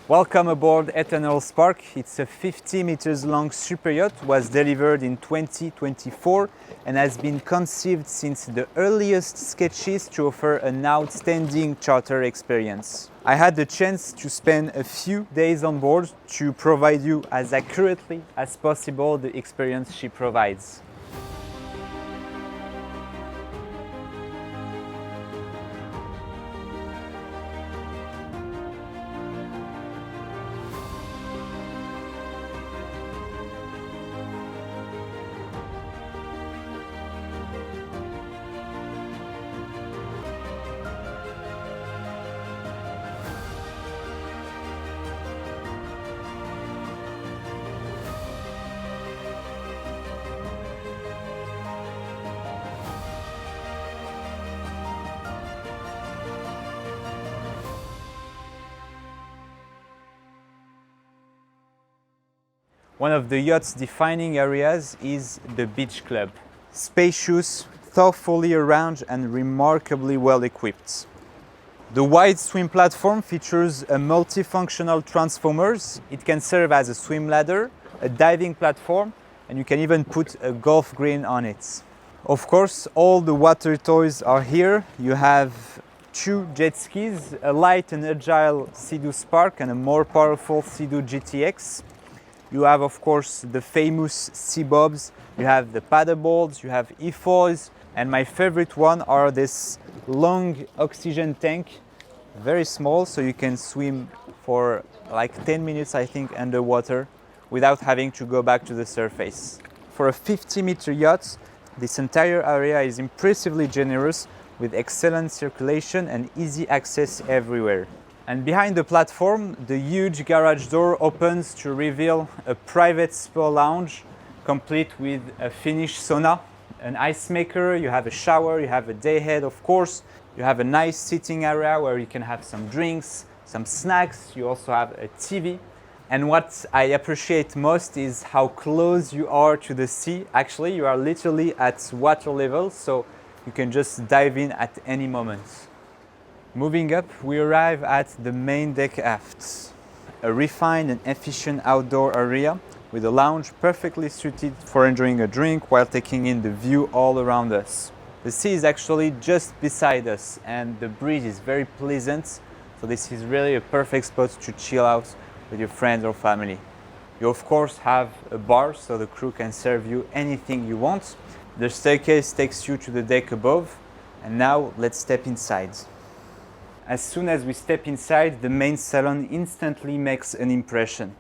Welcome aboard Eternal Spark. It's a 50 meters long super yacht, was delivered in 2024 and has been conceived since the earliest sketches to offer an outstanding charter experience. I had the chance to spend a few days on board to provide you as accurately as possible the experience she provides. One of the yacht's defining areas is the beach club. Spacious, thoughtfully arranged and remarkably well equipped. The wide swim platform features a multifunctional transformers. It can serve as a swim ladder, a diving platform, and you can even put a golf green on it. Of course, all the water toys are here. You have 2 jet skis, a light and agile Sea-Doo Spark and a more powerful Sea-Doo GTX. You have, of course, the famous sea bobs, you have the paddleboards, you have e-foils, and my favorite one are this long oxygen tank, very small, so you can swim for like 10 minutes, I think, underwater without having to go back to the surface. For a 50-meter yacht, this entire area is impressively generous with excellent circulation and easy access everywhere. And behind the platform, the huge garage door opens to reveal a private spa lounge complete with a Finnish sauna, an ice maker, you have a shower, you have a day head, of course. You have a nice sitting area where you can have some drinks, some snacks. You also have a TV. And what I appreciate most is how close you are to the sea. Actually, you are literally at water level, so you can just dive in at any moment. Moving up, we arrive at the main deck aft, a refined and efficient outdoor area with a lounge perfectly suited for enjoying a drink while taking in the view all around us. The sea is actually just beside us and the breeze is very pleasant, so this is really a perfect spot to chill out with your friends or family. You of course have a bar, so the crew can serve you anything you want. The staircase takes you to the deck above, and now let's step inside. As soon as we step inside, the main salon instantly makes an impression.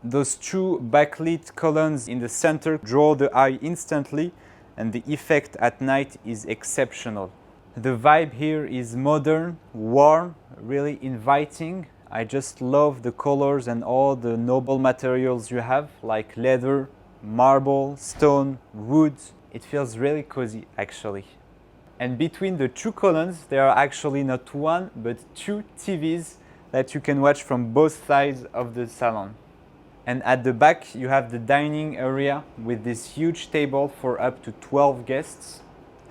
Those 2 backlit columns in the center draw the eye instantly, and the effect at night is exceptional. The vibe here is modern, warm, really inviting. I just love the colors and all the noble materials you have, like leather, marble, stone, wood. It feels really cozy, actually. And between the 2 columns, there are actually not 1, but 2 TVs that you can watch from both sides of the salon. And at the back, you have the dining area with this huge table for up to 12 guests,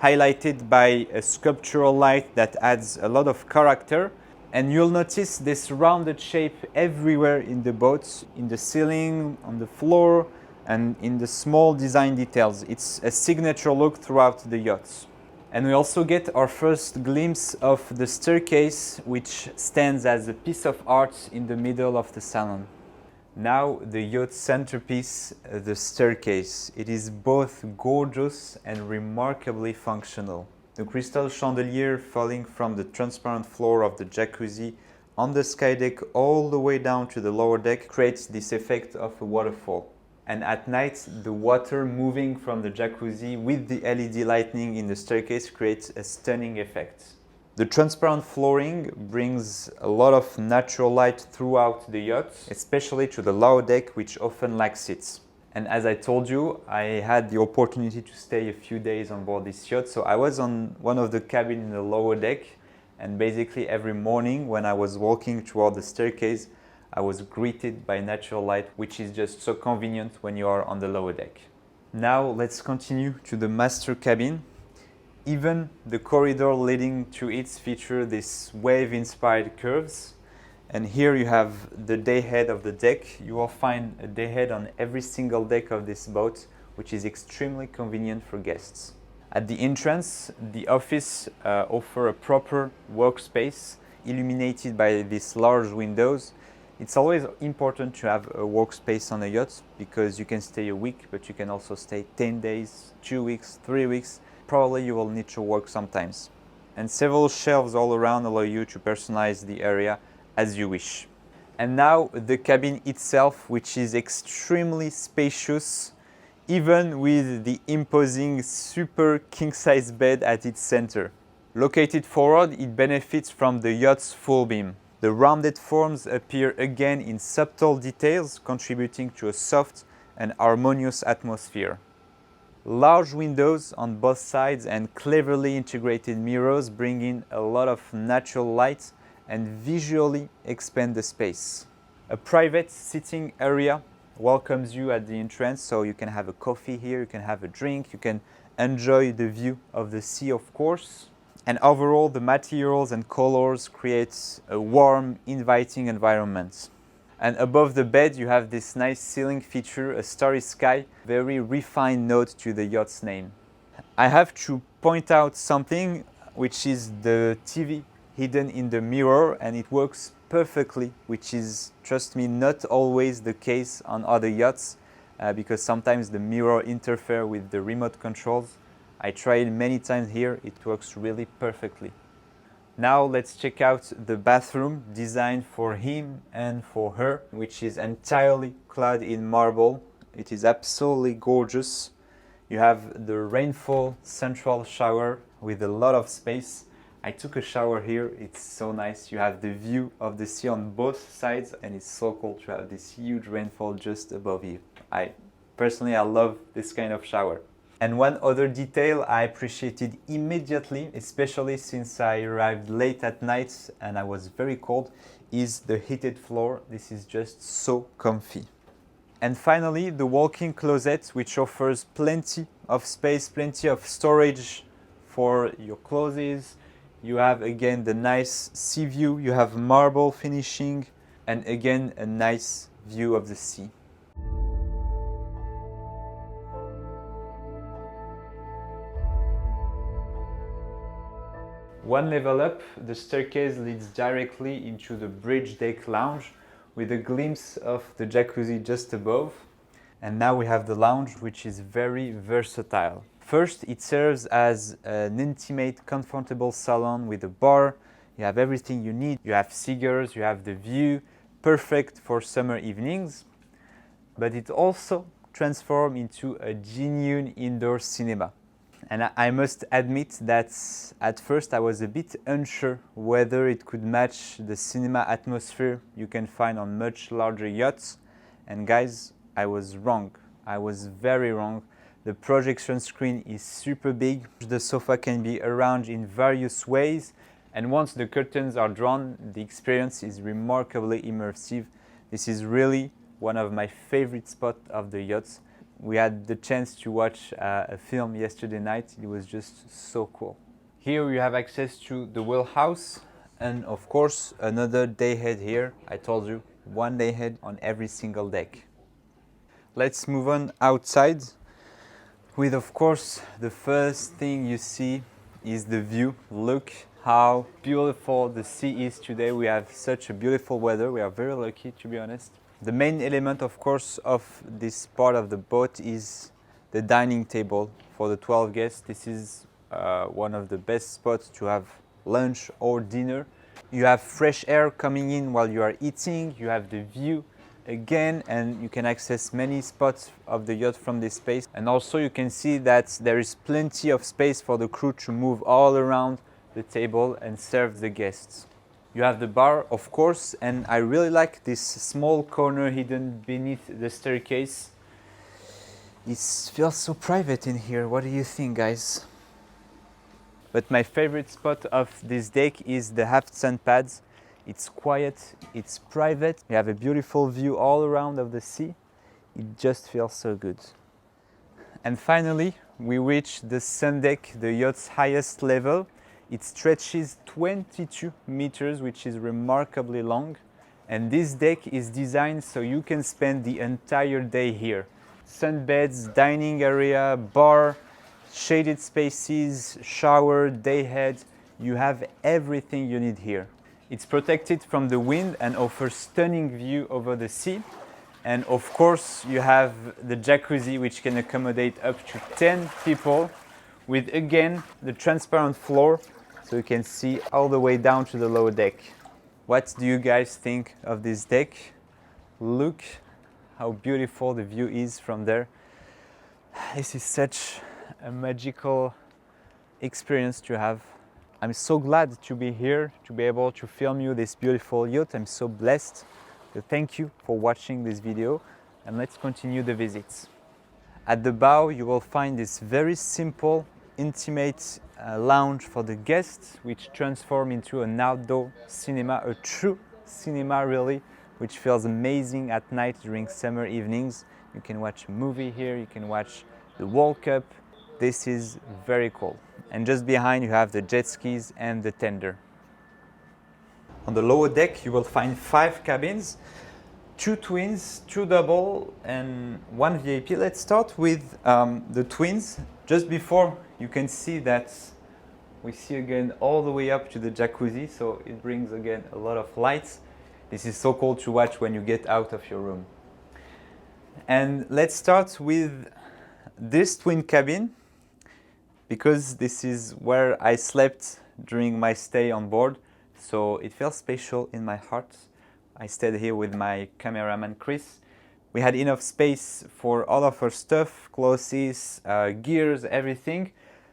highlighted by a sculptural light that adds a lot of character. And you'll notice this rounded shape everywhere in the boat, in the ceiling, on the floor, and in the small design details. It's a signature look throughout the yacht. And we also get our first glimpse of the staircase, which stands as a piece of art in the middle of the salon. Now the yacht's centerpiece, the staircase. It is both gorgeous and remarkably functional. The crystal chandelier falling from the transparent floor of the jacuzzi on the sky deck all the way down to the lower deck creates this effect of a waterfall. And at night, the water moving from the jacuzzi with the LED lighting in the staircase creates a stunning effect. The transparent flooring brings a lot of natural light throughout the yacht, especially to the lower deck, which often lacks it. And as I told you, I had the opportunity to stay a few days on board this yacht, so I was on one of the cabins in the lower deck, and basically every morning when I was walking toward the staircase, I was greeted by natural light, which is just so convenient when you are on the lower deck. Now let's continue to the master cabin. Even the corridor leading to it feature these wave-inspired curves, And here you have the dayhead of the deck. You will find a dayhead on every single deck of this boat, which is extremely convenient for guests. At the entrance, the office offers a proper workspace illuminated by these large windows. It's always important to have a workspace on a yacht because you can stay a week, but you can also stay 10 days, 2 weeks, 3 weeks. Probably you will need to work sometimes. And several shelves all around allow you to personalize the area as you wish. And now the cabin itself, which is extremely spacious, even with the imposing super king-size bed at its center. Located forward, it benefits from the yacht's full beam. The rounded forms appear again in subtle details, contributing to a soft and harmonious atmosphere. Large windows on both sides and cleverly integrated mirrors bring in a lot of natural light and visually expand the space. A private sitting area welcomes you at the entrance, so you can have a coffee here, you can have a drink, you can enjoy the view of the sea, of course. And overall, the materials and colors create a warm, inviting environment. And above the bed, you have this nice ceiling feature, a starry sky, very refined note to the yacht's name. I have to point out something, which is the TV hidden in the mirror, and it works perfectly, which is, trust me, not always the case on other yachts, because sometimes the mirror interferes with the remote controls. I tried many times here, it works really perfectly. Now let's check out the bathroom designed for him and for her, which is entirely clad in marble. It is absolutely gorgeous. You have the rainfall central shower with a lot of space. I took a shower here, it's so nice. You have the view of the sea on both sides, and it's so cool to have this huge rainfall just above you. Personally, I love this kind of shower. And one other detail I appreciated immediately, especially since I arrived late at night and I was very cold, is the heated floor. This is just so comfy. And finally, the walk-in closet, which offers plenty of space, plenty of storage for your clothes. You have again the nice sea view, you have marble finishing, and again a nice view of the sea. One level up, the staircase leads directly into the bridge deck lounge with a glimpse of the jacuzzi just above. And now we have the lounge, which is very versatile. First, it serves as an intimate, comfortable salon with a bar. You have everything you need. You have cigars, you have the view, perfect for summer evenings. But it also transforms into a genuine indoor cinema. And I must admit that at first I was a bit unsure whether it could match the cinema atmosphere you can find on much larger yachts. And guys, I was wrong. I was very wrong. The projection screen is super big. The sofa can be arranged in various ways. And once the curtains are drawn, the experience is remarkably immersive. This is really one of my favorite spots of the yachts. We had the chance to watch a film yesterday night. It was just so cool. Here you have access to the wheelhouse and of course another dayhead here. I told you, one dayhead on every single deck. Let's move on outside with, of course, the first thing you see is the view. Look how beautiful the sea is today. We have such a beautiful weather. We are very lucky, to be honest. The main element, of course, of this part of the boat is the dining table for the 12 guests. This is one of the best spots to have lunch or dinner. You have fresh air coming in while you are eating. You have the view again, and you can access many spots of the yacht from this space. And also you can see that there is plenty of space for the crew to move all around the table and serve the guests. You have the bar, of course, and I really like this small corner hidden beneath the staircase. It feels so private in here. What do you think, guys? But my favorite spot of this deck is the aft sun pads. It's quiet, it's private. You have a beautiful view all around of the sea. It just feels so good. And finally, we reach the sun deck, the yacht's highest level. It stretches 22 meters, which is remarkably long. And this deck is designed so you can spend the entire day here. Sunbeds, dining area, bar, shaded spaces, shower, dayhead. You have everything you need here. It's protected from the wind and offers stunning view over the sea. And of course, you have the jacuzzi, which can accommodate up to 10 people, with again the transparent floor, so you can see all the way down to the lower deck. What do you guys think of this deck? Look how beautiful the view is from there. This is such a magical experience to have. I'm so glad to be here, to be able to film you this beautiful yacht. I'm so blessed. So thank you for watching this video, and let's continue the visits. At the bow, you will find this very simple, intimate lounge for the guests, which transform into an outdoor cinema, a true cinema really, which feels amazing at night during summer evenings. You can watch a movie here, you can watch the World Cup. This is very cool. And just behind you have the jet skis and the tender. On the lower deck you will find 5 cabins, 2 twins, 2 double and 1 VIP. Let's start with the twins. Just before, you can see that we see again all the way up to the jacuzzi, so it brings again a lot of lights. This is so cool to watch when you get out of your room. And let's start with this twin cabin, because this is where I slept during my stay on board, so it feels special in my heart. I stayed here with my cameraman Chris. We had enough space for all of our stuff, clothes, gears, everything.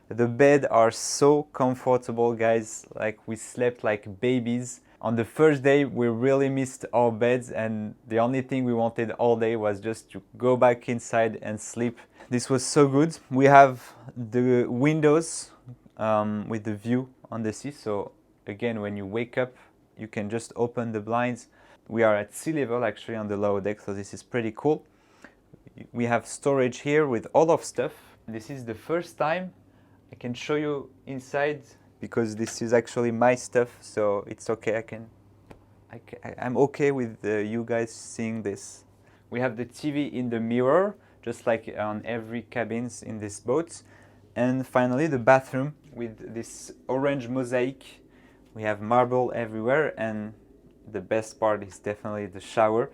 The beds are so comfortable, guys, like we slept like babies. On the first day, we really missed our beds, and the only thing we wanted all day was just to go back inside and sleep. This was so good. We have the windows with the view on the sea, so again, when you wake up, you can just open the blinds. We are at sea level actually on the lower deck, so this is pretty cool. We have storage here with all of stuff. This is the first time I can show you inside, because this is actually my stuff, so it's okay. I'm okay with you guys seeing this. We have the TV in the mirror, just like on every cabins in this boat. And finally the bathroom with this orange mosaic. We have marble everywhere, and the best part is definitely the shower.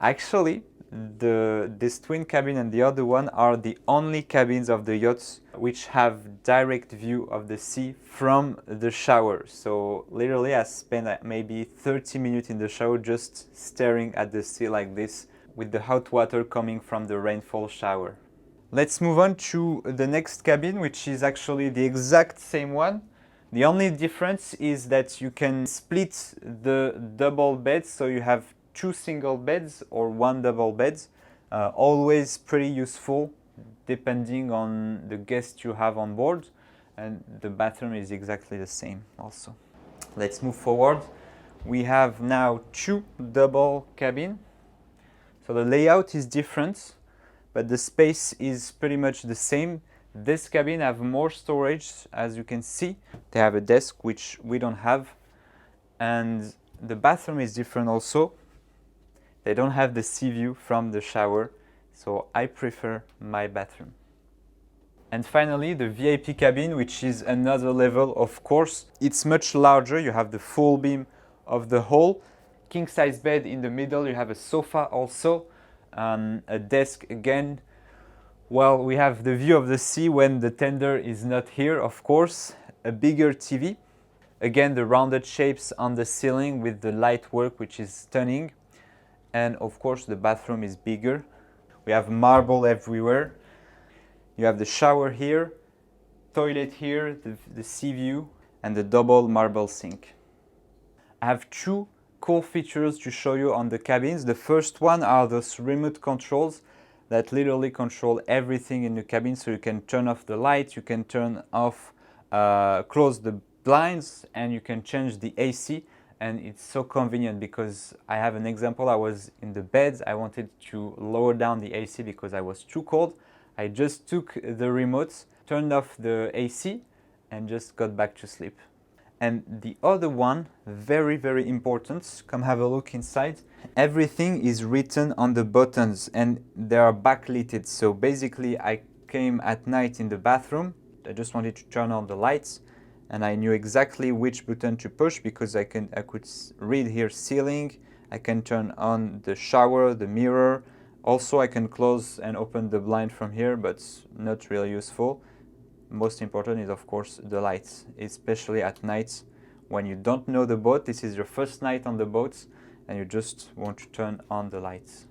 Actually, this twin cabin and the other one are the only cabins of the yachts which have direct view of the sea from the shower. So literally I spent maybe 30 minutes in the shower just staring at the sea like this, with the hot water coming from the rainfall shower. Let's move on to the next cabin, which is actually the exact same one. The only difference is that you can split the double beds, so you have 2 single beds or 1 double bed. Always pretty useful depending on the guests you have on board, and the bathroom is exactly the same also. Let's move forward. We have now 2 double cabin. So the layout is different, but the space is pretty much the same. This cabin have more storage, as you can see. They have a desk, which we don't have, and the bathroom is different also. They don't have the sea view from the shower, so I prefer my bathroom. And finally, the VIP cabin, which is another level, of course. It's much larger. You have the full beam of the hull, king size bed in the middle. You have a sofa also, a desk again. Well, we have the view of the sea when the tender is not here, of course. A bigger TV. Again, the rounded shapes on the ceiling with the light work, which is stunning. And of course, the bathroom is bigger. We have marble everywhere. You have the shower here, toilet here, the sea view, and the double marble sink. I have 2 cool features to show you on the cabins. The first one are those remote controls that literally control everything in the cabin. So you can turn off the light, you can turn off, close the blinds, and you can change the AC. And it's so convenient, because I have an example. I was in the bed, I wanted to lower down the AC because I was too cold. I just took the remote, turned off the AC, and just got back to sleep. And the other one, very, very important, come have a look inside. Everything is written on the buttons and they are backlit. So basically I came at night in the bathroom, I just wanted to turn on the lights and I knew exactly which button to push because I could read here ceiling, I can turn on the shower, the mirror. Also I can close and open the blind from here, but not really useful. Most important is of course the lights, especially at night when you don't know the boat. This is your first night on the boat and you just want to turn on the lights.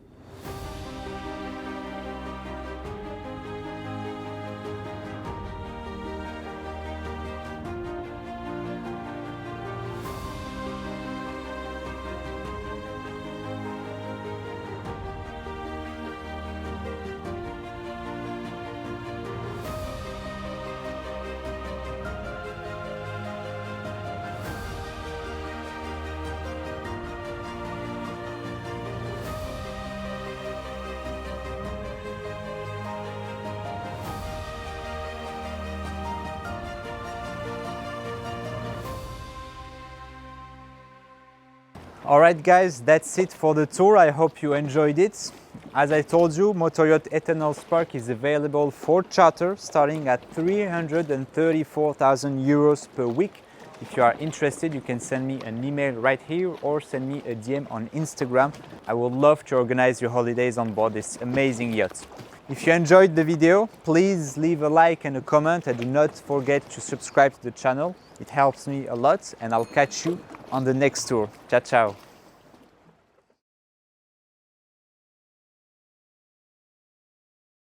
Alright guys, that's it for the tour. I hope you enjoyed it. As I told you, Motor Yacht Eternal Spark is available for charter starting at 334,000 euros per week. If you are interested, you can send me an email right here or send me a DM on Instagram. I would love to organize your holidays on board this amazing yacht. If you enjoyed the video, please leave a like and a comment and do not forget to subscribe to the channel. It helps me a lot and I'll catch you on the next tour. Ciao, ciao.